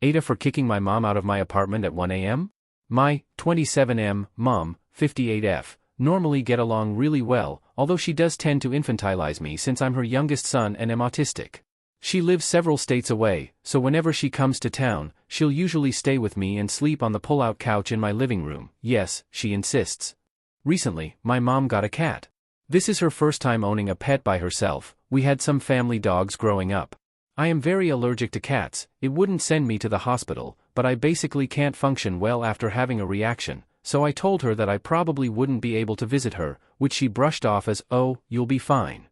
AITA for kicking my mom out of my apartment at 1 a.m.? My 27M mom, 58F, normally get along really well, although she does tend to infantilize me since I'm her youngest son and am autistic. She lives several states away, so whenever she comes to town, she'll usually stay with me and sleep on the pull-out couch in my living room. Yes, she insists. Recently, my mom got a cat. This is her first time owning a pet by herself. We had some family dogs growing up. I am very allergic to cats. It wouldn't send me to the hospital, but I basically can't function well after having a reaction, so I told her that I probably wouldn't be able to visit her, which she brushed off as, "Oh, you'll be fine."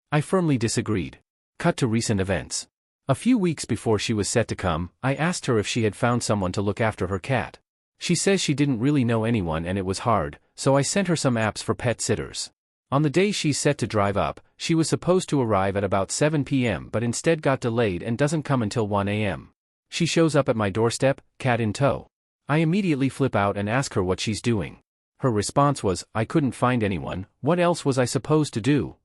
I firmly disagreed. Cut to recent events. A few weeks before she was set to come, I asked her if she had found someone to look after her cat. She says she didn't really know anyone and it was hard, so I sent her some apps for pet sitters. On the day she's set to drive up, she was supposed to arrive at about 7 p.m. but instead got delayed and doesn't come until 1 a.m. She shows up at my doorstep, cat in tow. I immediately flip out and ask her what she's doing. Her response was, "I couldn't find anyone, what else was I supposed to do?"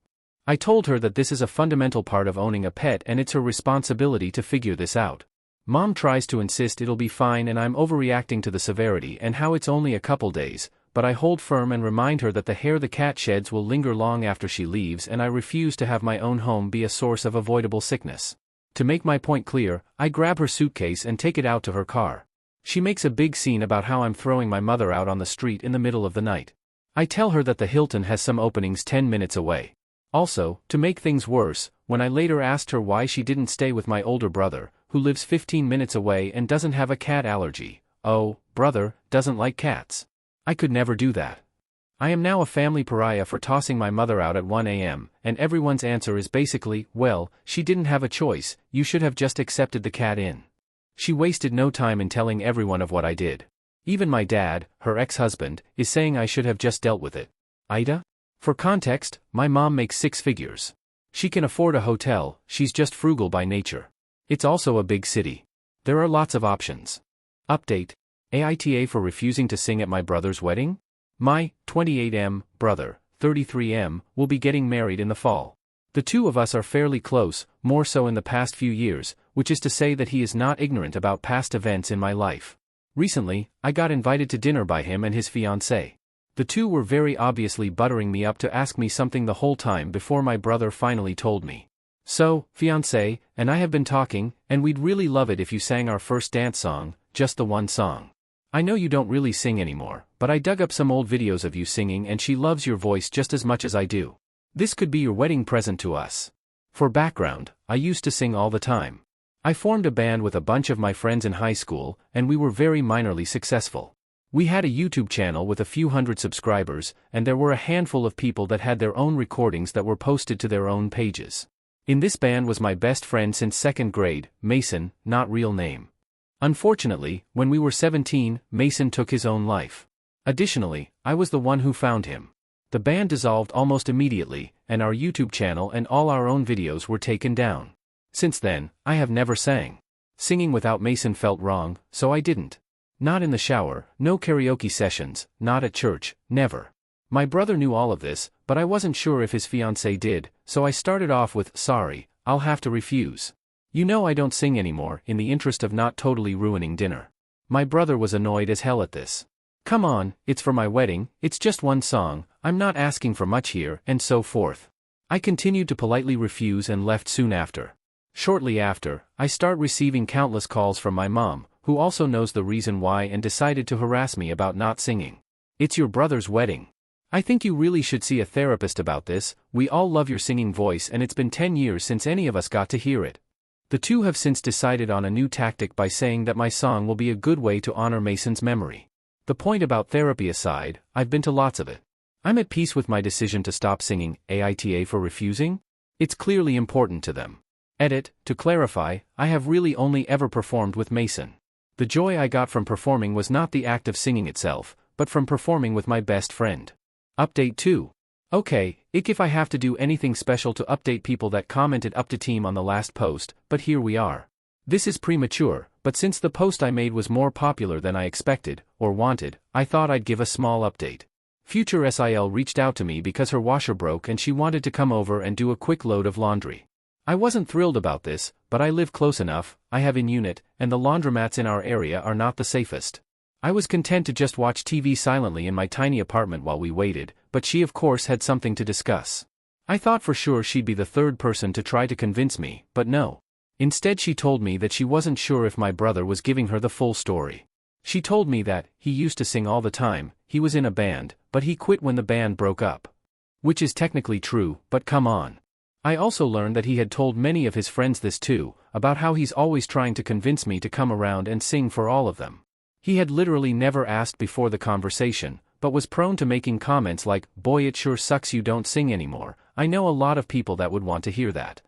I told her that this is a fundamental part of owning a pet and it's her responsibility to figure this out. Mom tries to insist it'll be fine and I'm overreacting to the severity and how it's only a couple days, but I hold firm and remind her that the hair the cat sheds will linger long after she leaves and I refuse to have my own home be a source of avoidable sickness. To make my point clear, I grab her suitcase and take it out to her car. She makes a big scene about how I'm throwing my mother out on the street in the middle of the night. I tell her that the Hilton has some openings 10 minutes away. Also, to make things worse, when I later asked her why she didn't stay with my older brother, who lives 15 minutes away and doesn't have a cat allergy. Oh, brother, doesn't like cats. I could never do that. I am now a family pariah for tossing my mother out at 1 a.m., and everyone's answer is basically, well, she didn't have a choice, you should have just accepted the cat in. She wasted no time in telling everyone of what I did. Even my dad, her ex-husband, is saying I should have just dealt with it. AITA? For context, my mom makes 6 figures. She can afford a hotel, she's just frugal by nature. It's also a big city. There are lots of options. Update. AITA for refusing to sing at my brother's wedding? My 28M brother, 33M, will be getting married in the fall. The two of us are fairly close, more so in the past few years, which is to say that he is not ignorant about past events in my life. Recently, I got invited to dinner by him and his fiancée. The two were very obviously buttering me up to ask me something the whole time before my brother finally told me. "So, fiancé, and I have been talking, and we'd really love it if you sang our first dance song, just the one song. I know you don't really sing anymore, but I dug up some old videos of you singing and she loves your voice just as much as I do. This could be your wedding present to us." For background, I used to sing all the time. I formed a band with a bunch of my friends in high school, and we were very minorly successful. We had a YouTube channel with a few hundred subscribers, and there were a handful of people that had their own recordings that were posted to their own pages. In this band was my best friend since 2nd grade, Mason, not real name. Unfortunately, when we were 17, Mason took his own life. Additionally, I was the one who found him. The band dissolved almost immediately, and our YouTube channel and all our own videos were taken down. Since then, I have never sang. Singing without Mason felt wrong, so I didn't. Not in the shower, no karaoke sessions, not at church, never. My brother knew all of this, but I wasn't sure if his fiancée did, so I started off with, "Sorry, I'll have to refuse. You know I don't sing anymore," in the interest of not totally ruining dinner. My brother was annoyed as hell at this. "Come on, it's for my wedding, it's just one song, I'm not asking for much here," and so forth. I continued to politely refuse and left soon after. Shortly after, I start receiving countless calls from my mom, who also knows the reason why and decided to harass me about not singing. "It's your brother's wedding. I think you really should see a therapist about this, we all love your singing voice and it's been 10 years since any of us got to hear it." The two have since decided on a new tactic by saying that my song will be a good way to honor Mason's memory. The point about therapy aside, I've been to lots of it. I'm at peace with my decision to stop singing AITA for refusing. It's clearly important to them. Edit, to clarify, I have really only ever performed with Mason. The joy I got from performing was not the act of singing itself, but from performing with my best friend. Update 2. Okay, if I have to do anything special to update people that commented up to team on the last post, but here we are. This is premature, but since the post I made was more popular than I expected, or wanted, I thought I'd give a small update. Future SIL reached out to me because her washer broke and she wanted to come over and do a quick load of laundry. I wasn't thrilled about this, but I live close enough, I have in-unit, and the laundromats in our area are not the safest. I was content to just watch TV silently in my tiny apartment while we waited, but she of course had something to discuss. I thought for sure she'd be the third person to try to convince me, but no. Instead she told me that she wasn't sure if my brother was giving her the full story. She told me that he used to sing all the time, he was in a band, but he quit when the band broke up. Which is technically true, but come on. I also learned that he had told many of his friends this too, about how he's always trying to convince me to come around and sing for all of them. He had literally never asked before the conversation, but was prone to making comments like, "Boy, it sure sucks you don't sing anymore. I know a lot of people that would want to hear that."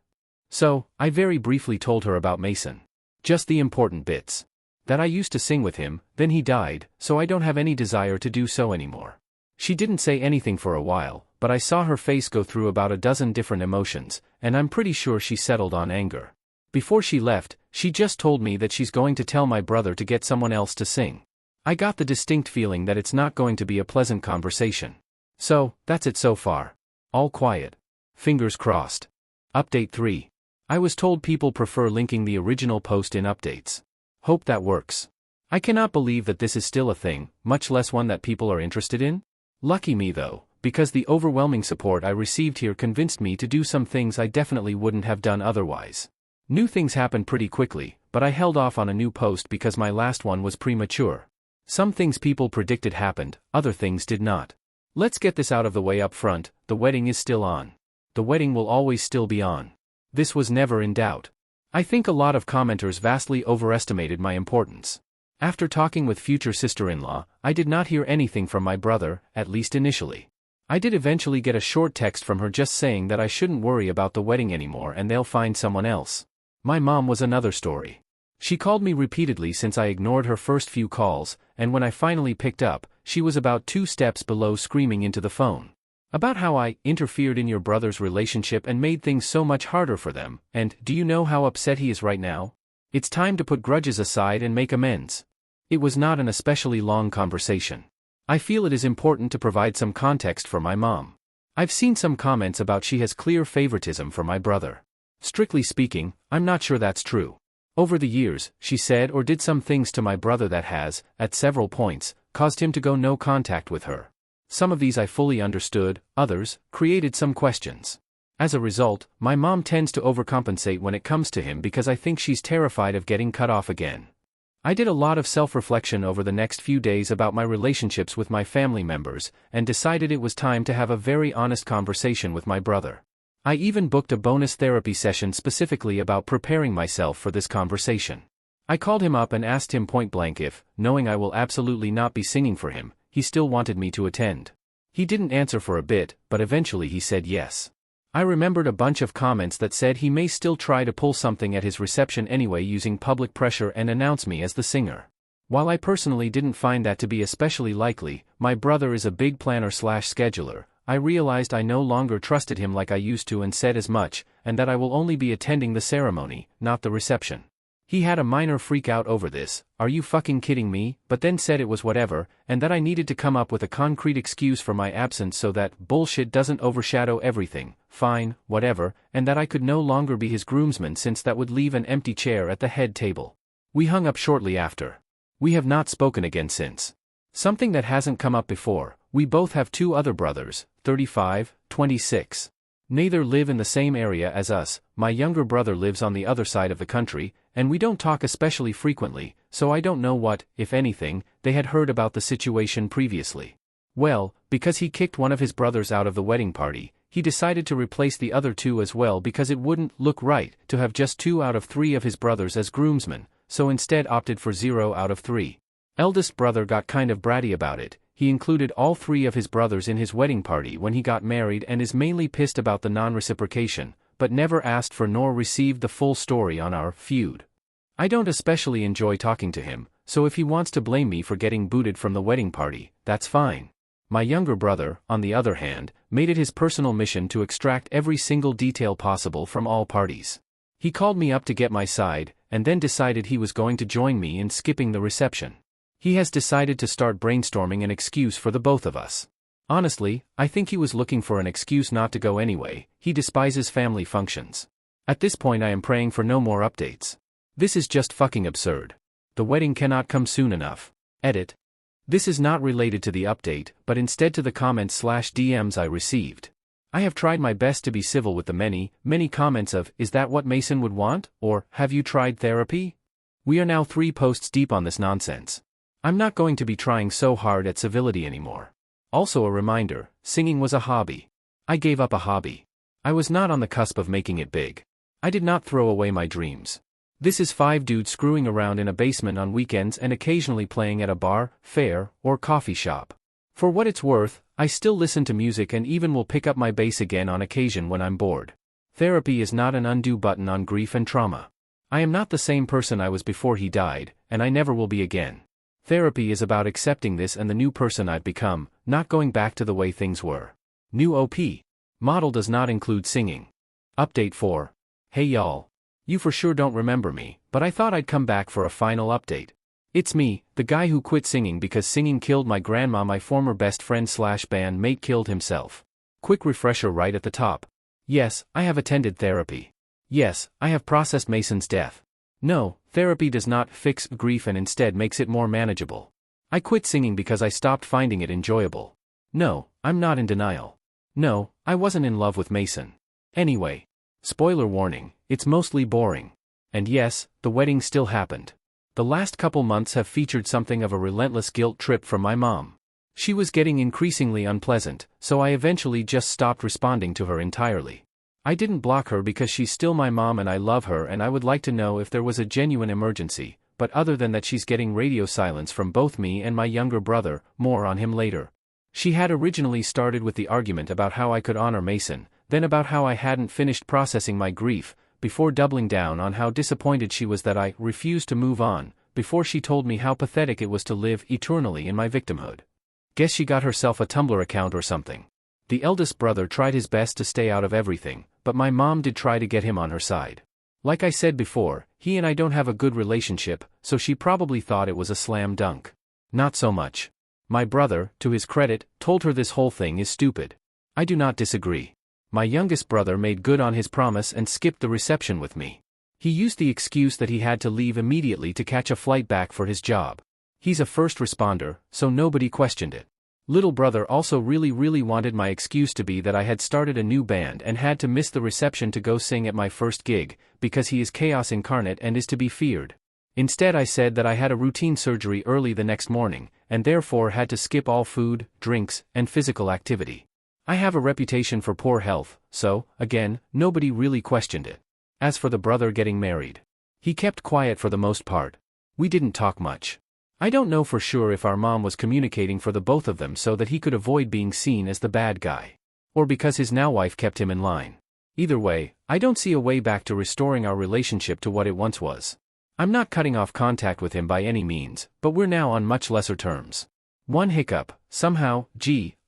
So, I very briefly told her about Mason. Just the important bits. That I used to sing with him, then he died, so I don't have any desire to do so anymore. She didn't say anything for a while, but I saw her face go through about a dozen different emotions, and I'm pretty sure she settled on anger. Before she left, she just told me that she's going to tell my brother to get someone else to sing. I got the distinct feeling that it's not going to be a pleasant conversation. So, that's it so far. All quiet. Fingers crossed. Update 3. I was told people prefer linking the original post in updates. Hope that works. I cannot believe that this is still a thing, much less one that people are interested in. Lucky me though, because the overwhelming support I received here convinced me to do some things I definitely wouldn't have done otherwise. New things happen pretty quickly, but I held off on a new post because my last one was premature. Some things people predicted happened, other things did not. Let's get this out of the way up front, the wedding is still on. The wedding will always still be on. This was never in doubt. I think a lot of commenters vastly overestimated my importance. After talking with future sister-in-law, I did not hear anything from my brother, at least initially. I did eventually get a short text from her just saying that I shouldn't worry about the wedding anymore and they'll find someone else. My mom was another story. She called me repeatedly since I ignored her first few calls, and when I finally picked up, she was about 2 steps below screaming into the phone. About how I interfered in your brother's relationship and made things so much harder for them, and do you know how upset he is right now? It's time to put grudges aside and make amends. It was not an especially long conversation. I feel it is important to provide some context for my mom. I've seen some comments about she has clear favoritism for my brother. Strictly speaking, I'm not sure that's true. Over the years, she said or did some things to my brother that has, at several points, caused him to go no contact with her. Some of these I fully understood, others created some questions. As a result, my mom tends to overcompensate when it comes to him because I think she's terrified of getting cut off again. I did a lot of self-reflection over the next few days about my relationships with my family members, and decided it was time to have a very honest conversation with my brother. I even booked a bonus therapy session specifically about preparing myself for this conversation. I called him up and asked him point blank if, knowing I will absolutely not be singing for him, he still wanted me to attend. He didn't answer for a bit, but eventually he said yes. I remembered a bunch of comments that said he may still try to pull something at his reception anyway using public pressure and announce me as the singer. While I personally didn't find that to be especially likely, my brother is a big planner/scheduler, I realized I no longer trusted him like I used to and said as much, and that I will only be attending the ceremony, not the reception. He had a minor freak out over this, "Are you fucking kidding me?" but then said it was whatever, and that I needed to come up with a concrete excuse for my absence so that bullshit doesn't overshadow everything, fine, whatever, and that I could no longer be his groomsman since that would leave an empty chair at the head table. We hung up shortly after. We have not spoken again since. Something that hasn't come up before, we both have 2 other brothers, 35, 26. Neither live in the same area as us, my younger brother lives on the other side of the country, and we don't talk especially frequently, so I don't know what, if anything, they had heard about the situation previously. Well, because he kicked one of his brothers out of the wedding party, he decided to replace the other 2 as well because it wouldn't look right to have just 2 out of 3 of his brothers as groomsmen, so instead opted for 0 out of 3. Eldest brother got kind of bratty about it. He included all 3 of his brothers in his wedding party when he got married and is mainly pissed about the non-reciprocation, but never asked for nor received the full story on our feud. I don't especially enjoy talking to him, so if he wants to blame me for getting booted from the wedding party, that's fine. My younger brother, on the other hand, made it his personal mission to extract every single detail possible from all parties. He called me up to get my side, and then decided he was going to join me in skipping the reception. He has decided to start brainstorming an excuse for the both of us. Honestly, I think he was looking for an excuse not to go anyway. He despises family functions. At this point I am praying for no more updates. This is just fucking absurd. The wedding cannot come soon enough. Edit. This is not related to the update, but instead to the comments/DMs I received. I have tried my best to be civil with the many comments of, "Is that what Mason would want?" or, "Have you tried therapy?" We are now 3 posts deep on this nonsense. I'm not going to be trying so hard at civility anymore. Also a reminder, singing was a hobby. I gave up a hobby. I was not on the cusp of making it big. I did not throw away my dreams. This is 5 dudes screwing around in a basement on weekends and occasionally playing at a bar, fair, or coffee shop. For what it's worth, I still listen to music and even will pick up my bass again on occasion when I'm bored. Therapy is not an undo button on grief and trauma. I am not the same person I was before he died, and I never will be again. Therapy is about accepting this and the new person I've become, not going back to the way things were. New OP. Model does not include singing. Update 4. Hey y'all. You for sure don't remember me, but I thought I'd come back for a final update. It's me, the guy who quit singing because singing killed my grandma. My former best friend/band mate killed himself. Quick refresher right at the top. Yes, I have attended therapy. Yes, I have processed Mason's death. No, therapy does not fix grief and instead makes it more manageable. I quit singing because I stopped finding it enjoyable. No, I'm not in denial. No, I wasn't in love with Mason. Anyway. Spoiler warning, it's mostly boring. And yes, the wedding still happened. The last couple months have featured something of a relentless guilt trip from my mom. She was getting increasingly unpleasant, so I eventually just stopped responding to her entirely. I didn't block her because she's still my mom and I love her and I would like to know if there was a genuine emergency, but other than that she's getting radio silence from both me and my younger brother, more on him later. She had originally started with the argument about how I could honor Mason, then about how I hadn't finished processing my grief, before doubling down on how disappointed she was that I refused to move on, before she told me how pathetic it was to live eternally in my victimhood. Guess she got herself a Tumblr account or something. The eldest brother tried his best to stay out of everything, but my mom did try to get him on her side. Like I said before, he and I don't have a good relationship, so she probably thought it was a slam dunk. Not so much. My brother, to his credit, told her this whole thing is stupid. I do not disagree. My youngest brother made good on his promise and skipped the reception with me. He used the excuse that he had to leave immediately to catch a flight back for his job. He's a first responder, so nobody questioned it. Little brother also really wanted my excuse to be that I had started a new band and had to miss the reception to go sing at my first gig, because he is chaos incarnate and is to be feared. Instead I said that I had a routine surgery early the next morning, and therefore had to skip all food, drinks, and physical activity. I have a reputation for poor health, so, again, nobody really questioned it. As for the brother getting married, he kept quiet for the most part. We didn't talk much. I don't know for sure if our mom was communicating for the both of them so that he could avoid being seen as the bad guy. Or because his now wife kept him in line. Either way, I don't see a way back to restoring our relationship to what it once was. I'm not cutting off contact with him by any means, but we're now on much lesser terms. One hiccup, somehow,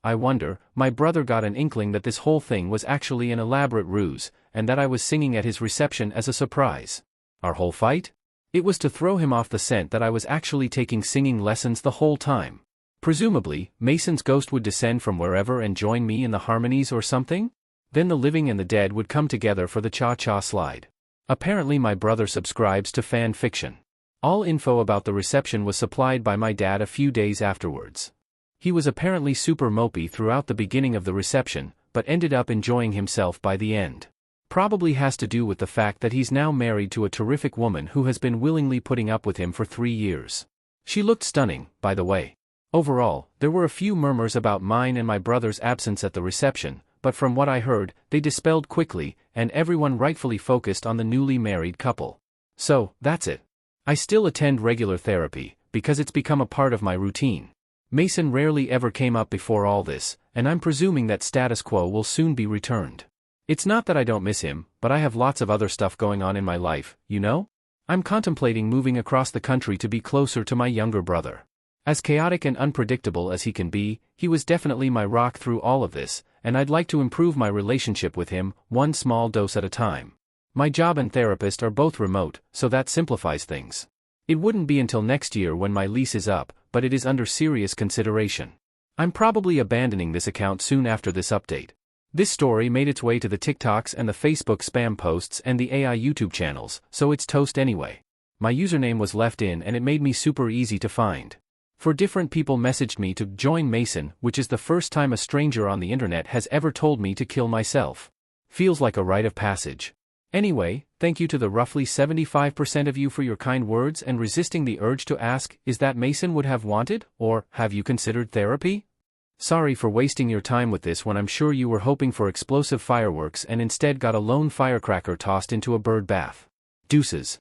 I wonder, my brother got an inkling that this whole thing was actually an elaborate ruse, and that I was singing at his reception as a surprise. Our whole fight? It was to throw him off the scent that I was actually taking singing lessons the whole time. Presumably, Mason's ghost would descend from wherever and join me in the harmonies or something? Then the living and the dead would come together for the cha-cha slide. Apparently my brother subscribes to fan fiction. All info about the reception was supplied by my dad a few days afterwards. He was apparently super mopey throughout the beginning of the reception, but ended up enjoying himself by the end. Probably has to do with the fact that he's now married to a terrific woman who has been willingly putting up with him for 3 years. She looked stunning, by the way. Overall, there were a few murmurs about mine and my brother's absence at the reception, but from what I heard, they dispelled quickly, and everyone rightfully focused on the newly married couple. So, that's it. I still attend regular therapy, because it's become a part of my routine. Mason rarely ever came up before all this, and I'm presuming that status quo will soon be returned. It's not that I don't miss him, but I have lots of other stuff going on in my life, you know? I'm contemplating moving across the country to be closer to my younger brother. As chaotic and unpredictable as he can be, he was definitely my rock through all of this, and I'd like to improve my relationship with him, one small dose at a time. My job and therapist are both remote, so that simplifies things. It wouldn't be until next year when my lease is up, but it is under serious consideration. I'm probably abandoning this account soon after this update. This story made its way to the TikToks and the Facebook spam posts and the AI YouTube channels, so it's toast anyway. My username was left in and it made me super easy to find. For different people messaged me to join Mason, which is the first time a stranger on the internet has ever told me to kill myself. Feels like a rite of passage. Anyway, thank you to the roughly 75% of you for your kind words and resisting the urge to ask, is that Mason would have wanted, or have you considered therapy? Sorry for wasting your time with this when I'm sure you were hoping for explosive fireworks and instead got a lone firecracker tossed into a bird bath. Deuces.